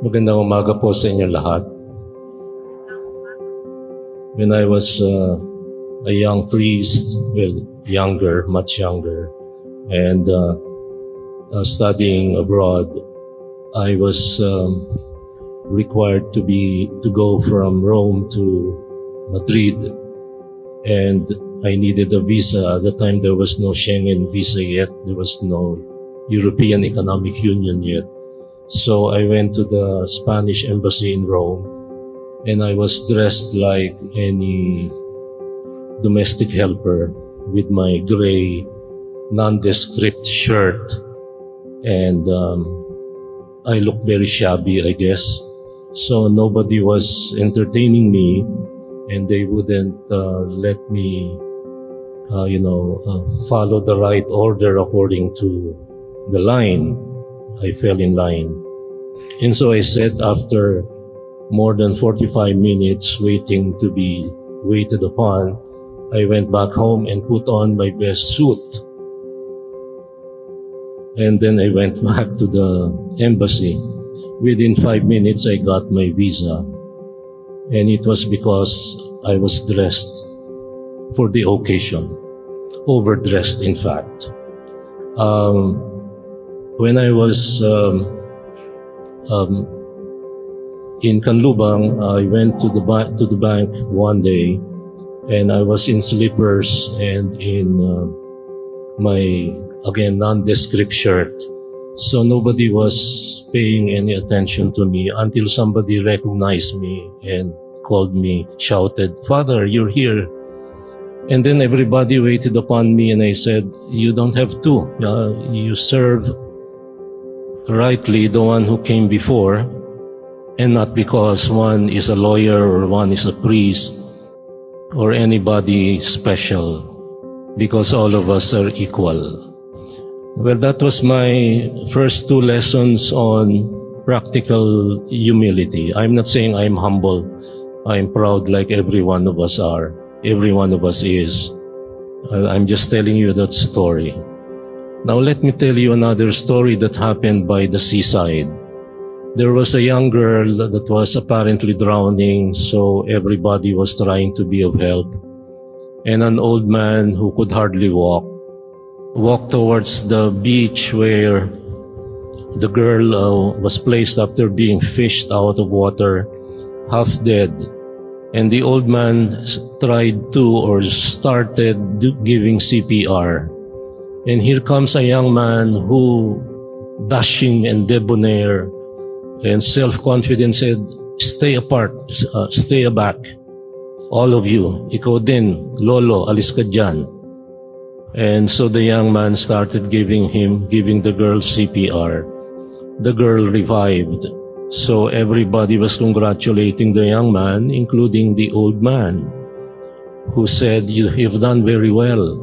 Magandang umaga po sa inyo lahat. When I was a young priest, well, younger, much younger, and studying abroad, I was required to go from Rome to Madrid, and I needed a visa. At the time, there was no Schengen visa yet. There was no European Economic Union yet. So I went to the Spanish embassy in Rome, and I was dressed like any domestic helper with my gray nondescript shirt, and I looked very shabby, I guess. So nobody was entertaining me, and they wouldn't let me, follow the right order according to the line. I fell in line. And so I said, after more than 45 minutes waiting to be waited upon, I went back home and put on my best suit. And then I went back to the embassy. Within 5 minutes, I got my visa. And it was because I was dressed for the occasion. Overdressed, in fact. When I was in Canlubang, I went to the bank one day, and I was in slippers and in my, again, nondescript shirt. So nobody was paying any attention to me until somebody recognized me and called me, shouted, "Father, you're here." And then everybody waited upon me, and I said, "You don't have to. You serve rightly the one who came before, and not because one is a lawyer or one is a priest or anybody special, because all of us are equal." Well, that was my first two lessons on practical humility. I'm not saying I'm humble. I'm proud like every one of us are. Every one of us is. I'm just telling you that story. Now let me tell you another story that happened by the seaside. There was a young girl that was apparently drowning, so everybody was trying to be of help. And an old man who could hardly walked towards the beach where the girl was placed after being fished out of water, half dead. And the old man started giving CPR. And here comes a young man who, dashing and debonair and self-confident, said, "Stay apart, stay back. All of you, ikaw din, lolo, alis ka dyan." And so the young man started giving the girl CPR. The girl revived. So everybody was congratulating the young man, including the old man, who said, "You've done very well."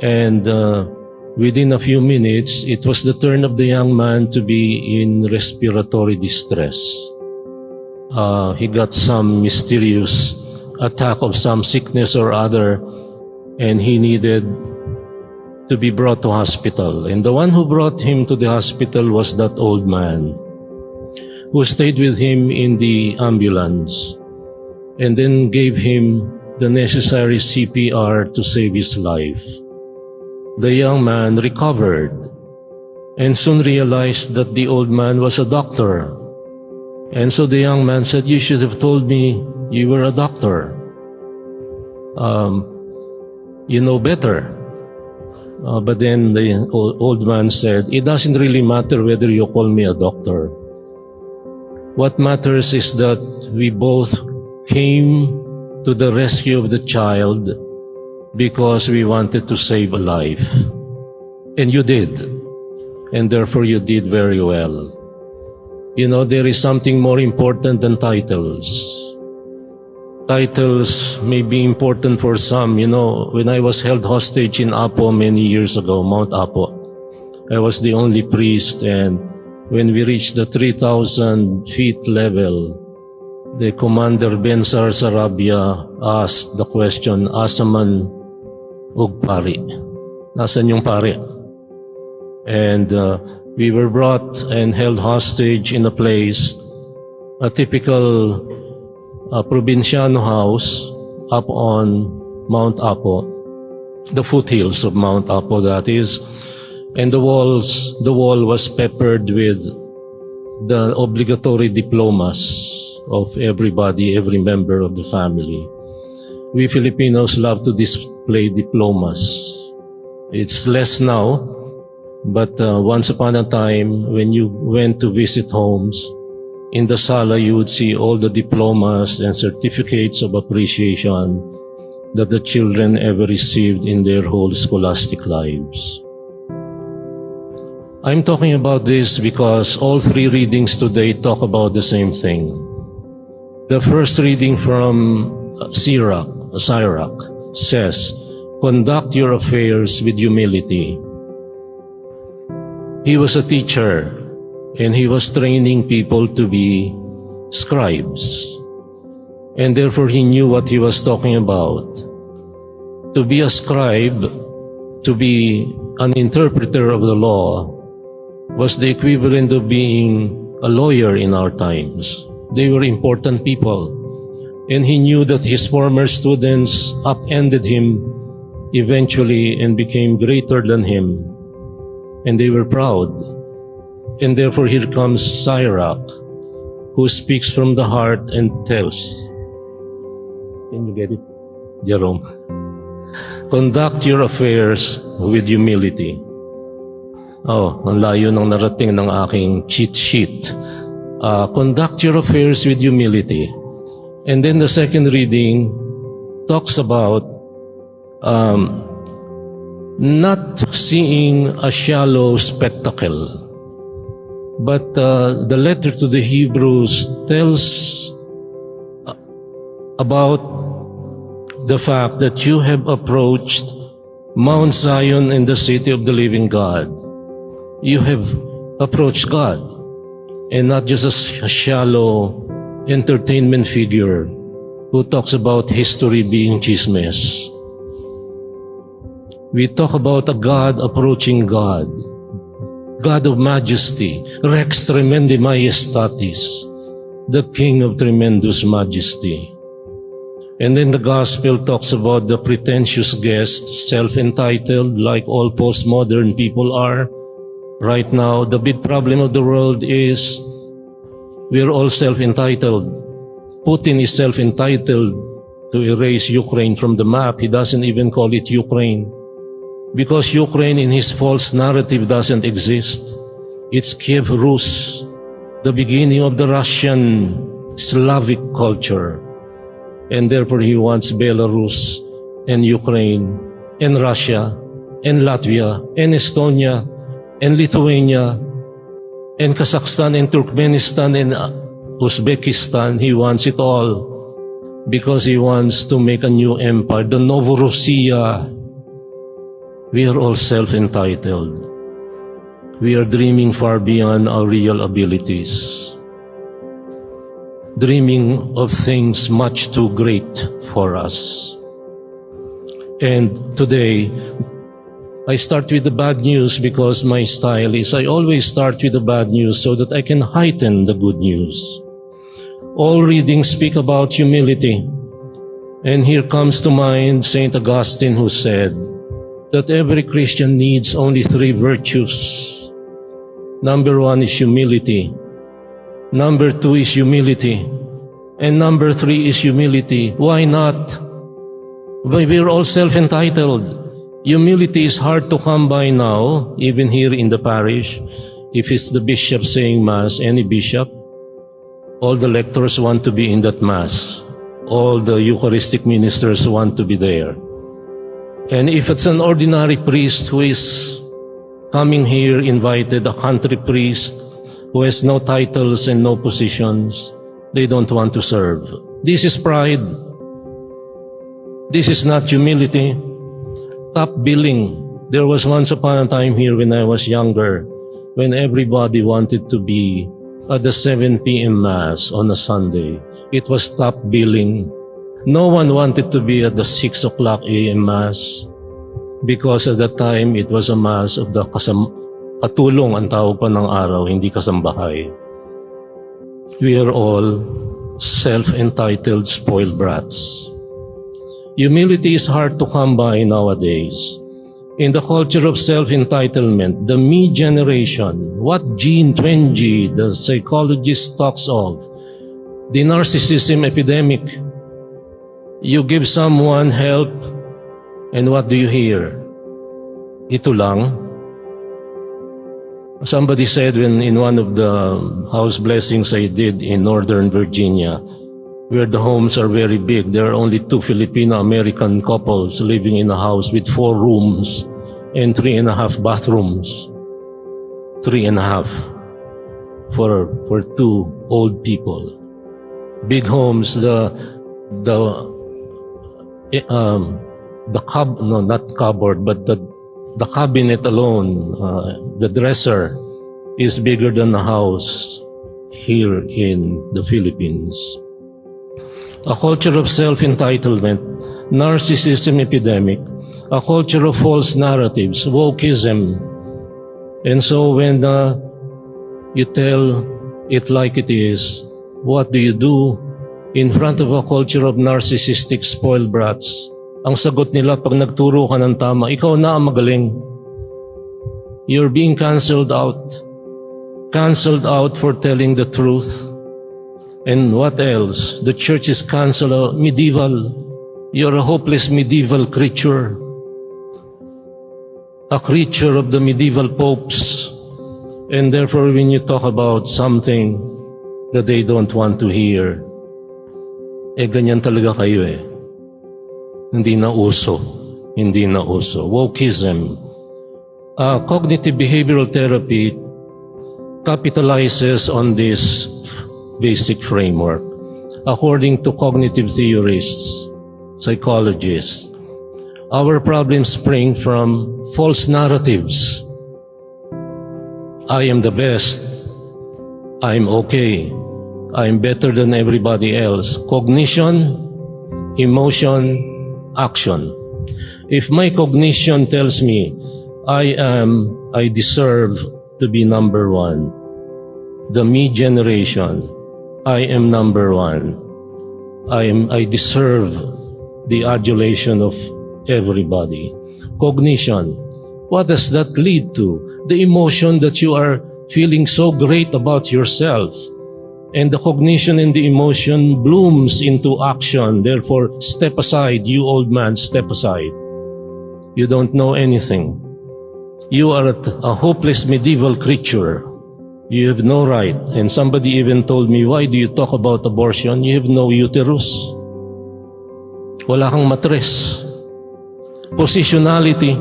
And within a few minutes, it was the turn of the young man to be in respiratory distress. He got some mysterious attack of some sickness or other, and he needed to be brought to hospital. And the one who brought him to the hospital was that old man, who stayed with him in the ambulance and then gave him the necessary CPR to save his life. The young man recovered and soon realized that the old man was a doctor. And so the young man said, "You should have told me you were a doctor. You know better." But then the old man said, "It doesn't really matter whether you call me a doctor. What matters is that we both came to the rescue of the child because we wanted to save a life. And you did. And therefore you did very well." You know, there is something more important than titles. Titles may be important for some. You know, when I was held hostage in Apo many years ago, Mount Apo, I was the only priest, and when we reached the 3,000 feet level, the commander Bensar Sarabia asked the question, "Asaman og pari?" Nasaan yung pare? And We were brought and held hostage in a place, a typical provinciano house up on Mount Apo, the foothills of Mount Apo, that is. And the wall was peppered with the obligatory diplomas of everybody, every member of the family. We Filipinos love to display diplomas. It's less now, but once upon a time, when you went to visit homes, in the sala you would see all the diplomas and certificates of appreciation that the children ever received in their whole scholastic lives. I'm talking about this because all three readings today talk about the same thing. The first reading from Sirach says, "Conduct your affairs with humility." He was a teacher, and he was training people to be scribes. And therefore he knew what he was talking about. To be a scribe, to be an interpreter of the law, was the equivalent of being a lawyer in our times. They were important people. And he knew that his former students upended him eventually and became greater than him. And they were proud. And therefore here comes Sirach, who speaks from the heart and tells. Can you get it, Jerome? Conduct your affairs with humility. Oh, ang layo ng narating ng aking cheat sheet. Conduct your affairs with humility. And then the second reading talks about not seeing a shallow spectacle, but the letter to the Hebrews tells about the fact that you have approached Mount Zion and the city of the living God. You have approached God, and not just a shallow entertainment figure who talks about history being chismes. We talk about a God approaching God, God of majesty, Rex Tremendi Majestatis, the King of tremendous majesty. And then the gospel talks about the pretentious guest, self-entitled, like all postmodern people are. Right now, the big problem of the world is we're all self-entitled. Putin is self-entitled to erase Ukraine from the map. He doesn't even call it Ukraine, because Ukraine in his false narrative doesn't exist. It's Kiev Rus, the beginning of the Russian Slavic culture. And therefore he wants Belarus and Ukraine and Russia and Latvia and Estonia and Lithuania and Kazakhstan and Turkmenistan and Uzbekistan. He wants it all because he wants to make a new empire, the Novorossiya. We are all self-entitled. We are dreaming far beyond our real abilities, dreaming of things much too great for us. And today, I start with the bad news because my style is I always start with the bad news so that I can heighten the good news. All readings speak about humility. And here comes to mind St. Augustine, who said that every Christian needs only 3 virtues. Number 1 is humility. Number 2 is humility. And number 3 is humility. Why not? We're all self-entitled. Humility is hard to come by now, even here in the parish. If it's the bishop saying Mass, any bishop, all the lectors want to be in that Mass. All the Eucharistic ministers want to be there. And if it's an ordinary priest who is coming here invited, a country priest who has no titles and no positions, they don't want to serve. This is pride. This is not humility. Top billing. There was once upon a time here when I was younger, when everybody wanted to be at the 7 p.m. Mass on a Sunday. It was top billing. No one wanted to be at the 6 o'clock a.m. Mass because at that time it was a Mass of the Katulong ang tawag pa ng araw, hindi kasambahay. We are all self-entitled spoiled brats. Humility is hard to come by nowadays. In the culture of self-entitlement, the me generation, what Gene 20, the psychologist talks of, the narcissism epidemic. You give someone help, and what do you hear? Ito lang. Somebody said when in one of the house blessings I did in Northern Virginia, where the homes are very big, there are only 2 Filipino-American couples living in a house with 4 rooms and 3.5 bathrooms. 3.5 for 2 old people. Big homes, the cabinet alone, the dresser is bigger than a house here in the Philippines. A culture of self-entitlement, narcissism epidemic, a culture of false narratives, wokeism. And so when you tell it like it is, what do you do in front of a culture of narcissistic spoiled brats? Ang sagot nila pag nagturo ka ng tama, ikaw na ang magaling. You're being canceled out. Canceled out for telling the truth. And what else? The church is canceled. Medieval. You're a hopeless medieval creature. A creature of the medieval popes. And therefore, when you talk about something that they don't want to hear, ganyan talaga kayo eh. Hindi na uso. Hindi na uso. Wokeism. Cognitive behavioral therapy capitalizes on this basic framework. According to cognitive theorists, psychologists, our problems spring from false narratives. I am the best. I'm okay. I'm better than everybody else. Cognition, emotion, action. If my cognition tells me I deserve to be number one, the me generation, I am number one. I deserve the adulation of everybody. Cognition. What does that lead to? The emotion that you are feeling so great about yourself. And the cognition and the emotion blooms into action. Therefore, step aside, you old man, step aside. You don't know anything. You are a hopeless medieval creature. You have no right. And somebody even told me, why do you talk about abortion? You have no uterus. Wala kang matres. Positionality.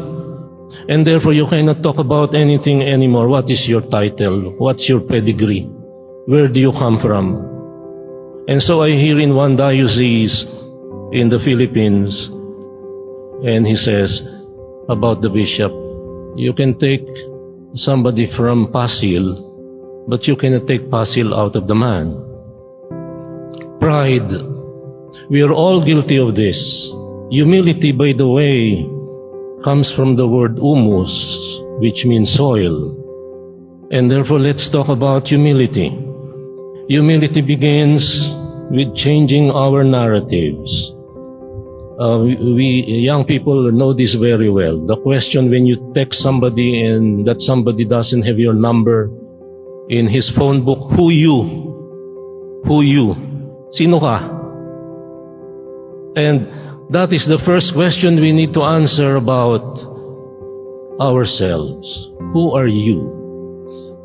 And therefore, you cannot talk about anything anymore. What is your title? What's your pedigree? Where do you come from? And so I hear in one diocese in the Philippines, and he says about the bishop, you can take somebody from Pasil, but you cannot take Pasil out of the man. Pride. We are all guilty of this. Humility, by the way, comes from the word humus, which means soil. And therefore, let's talk about humility. Humility begins with changing our narratives. We young people know this very well. The question when you text somebody and that somebody doesn't have your number in his phone book, who you? Who you? Sino ka? And that is the first question we need to answer about ourselves. Who are you?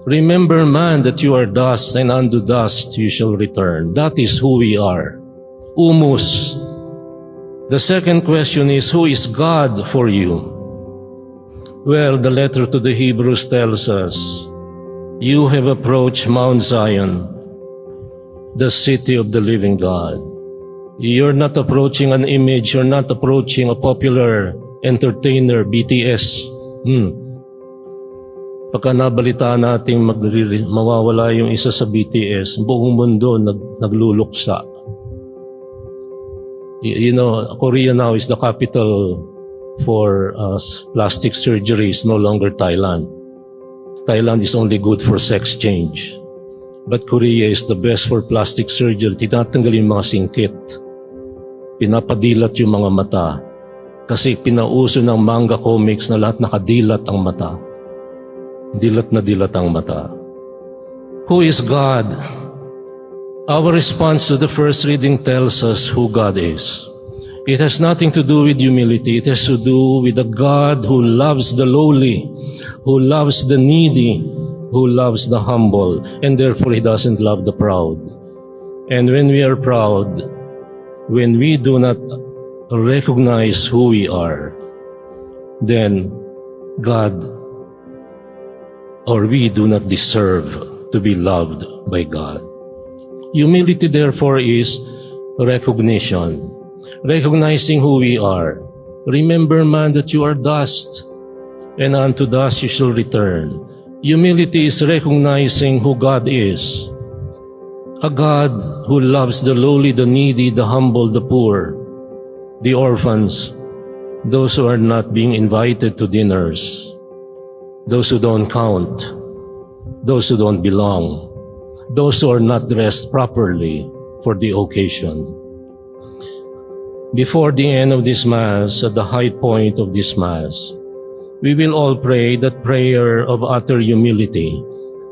Remember, man, that you are dust, and unto dust you shall return. That is who we are. Humus. The second question is, who is God for you? Well, the letter to the Hebrews tells us, you have approached Mount Zion, the city of the living God. You're not approaching an image, you're not approaching a popular entertainer, BTS. Pagka nabalitaan natin mawawala yung isa sa BTS, buong mundo nagluluksa. You know, Korea now is the capital for plastic surgery, is no longer Thailand. Thailand is only good for sex change. But Korea is the best for plastic surgery. Tinatanggal yung mga singkit. Pinapadilat yung mga mata. Kasi pinauso ng manga comics na lahat nakadilat ang mata. Dilat na dilat ang mata. Who is God? Our response to the first reading tells us who God is. It has nothing to do with humility. It has to do with a God who loves the lowly, who loves the needy, who loves the humble, and therefore He doesn't love the proud. And when we are proud, when we do not recognize who we are, then God or we do not deserve to be loved by God. Humility, therefore, is recognition. Recognizing who we are. Remember, man, that you are dust, and unto dust you shall return. Humility is recognizing who God is. A God who loves the lowly, the needy, the humble, the poor, the orphans, those who are not being invited to dinners, those who don't count, those who don't belong, those who are not dressed properly for the occasion. Before the end of this Mass, at the high point of this Mass, we will all pray that prayer of utter humility.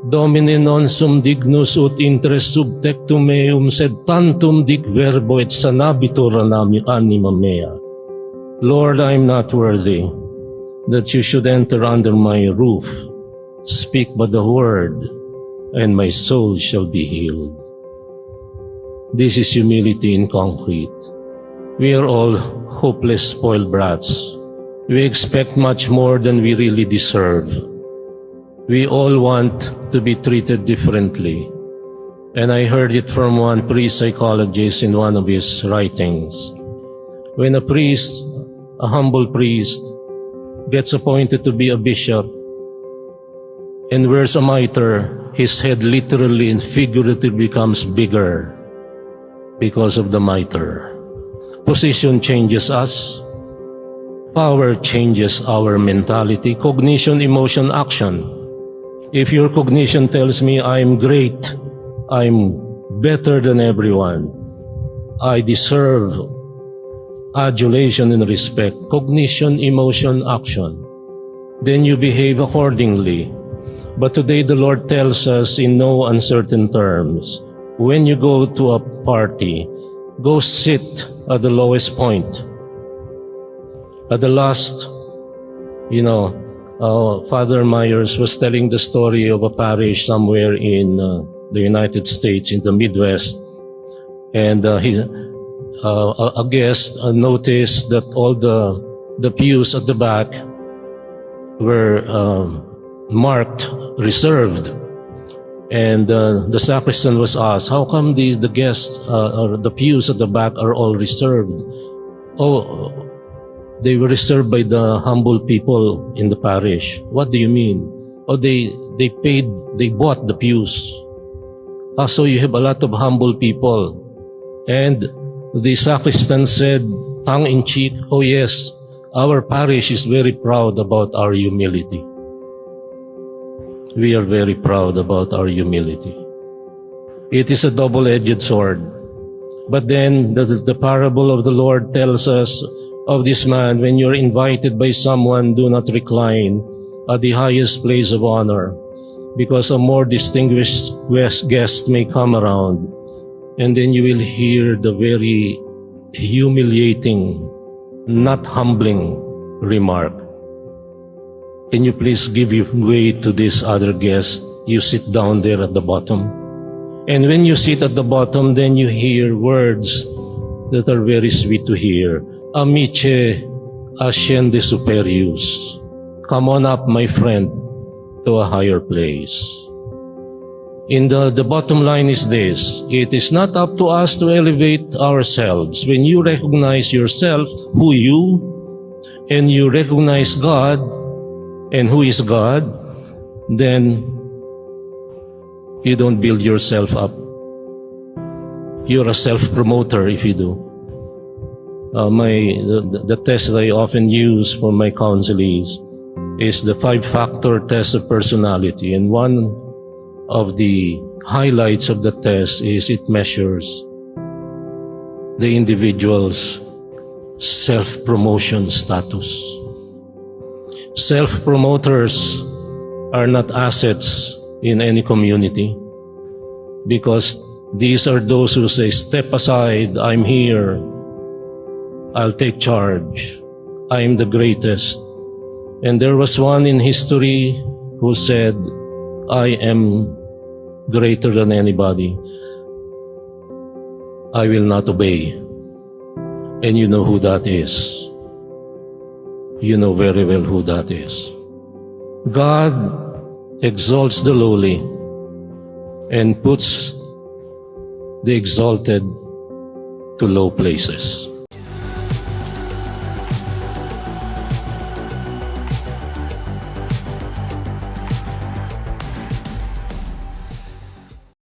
Domine non sum dignus ut intres subtectum meum sed tantum dic verbo et sanabitur anima mea. Lord, I am not worthy that you should enter under my roof. Speak but the word, and my soul shall be healed. This is humility in concrete. We are all hopeless spoiled brats. We expect much more than we really deserve. We all want to be treated differently. And I heard it from one priest-psychologist in one of his writings. When a priest, a humble priest, gets appointed to be a bishop and wears a mitre, his head literally and figuratively becomes bigger because of the mitre. Position changes us. Power changes our mentality. Cognition, emotion, action. If your cognition tells me I'm great, I'm better than everyone, I deserve adulation and respect, cognition, emotion, action, then you behave accordingly. But today the Lord tells us in no uncertain terms, when you go to a party, go sit at the lowest point. At the last, Father Myers was telling the story of a parish somewhere in the United States, in the Midwest. And a guest noticed that all the pews at the back were marked reserved. And the sacristan was asked, how come the guests or the pews at the back are all reserved? Oh, they were reserved by the humble people in the parish. What do you mean? Oh, they bought the pews. So you have a lot of humble people. And the sacristan said, tongue in cheek, oh yes, our parish is very proud about our humility. We are very proud about our humility. It is a double-edged sword. But then the parable of the Lord tells us of this man, when you're invited by someone, do not recline at the highest place of honor, because a more distinguished guest may come around, and then you will hear the very humiliating, not humbling remark. Can you please give your way to this other guest? You sit down there at the bottom. And when you sit at the bottom, then you hear words that are very sweet to hear. Amice ascende superius. Come on up, my friend, to a higher place. In the bottom line is this: it is not up to us to elevate ourselves. When you recognize yourself, who you, and you recognize God, and who is God, then you don't build yourself up. You're a self-promoter if you do. The test that I often use for my counsel is, is the 5-factor test of personality. And one of the highlights of the test is it measures the individual's self-promotion status. Self-promoters are not assets in any community, because these are those who say, step aside, I'm here, I'll take charge, I'm the greatest. And there was one in history who said, I am greater than anybody, I will not obey. And you know who that is. You know very well who that is. God exalts the lowly and puts the exalted to low places.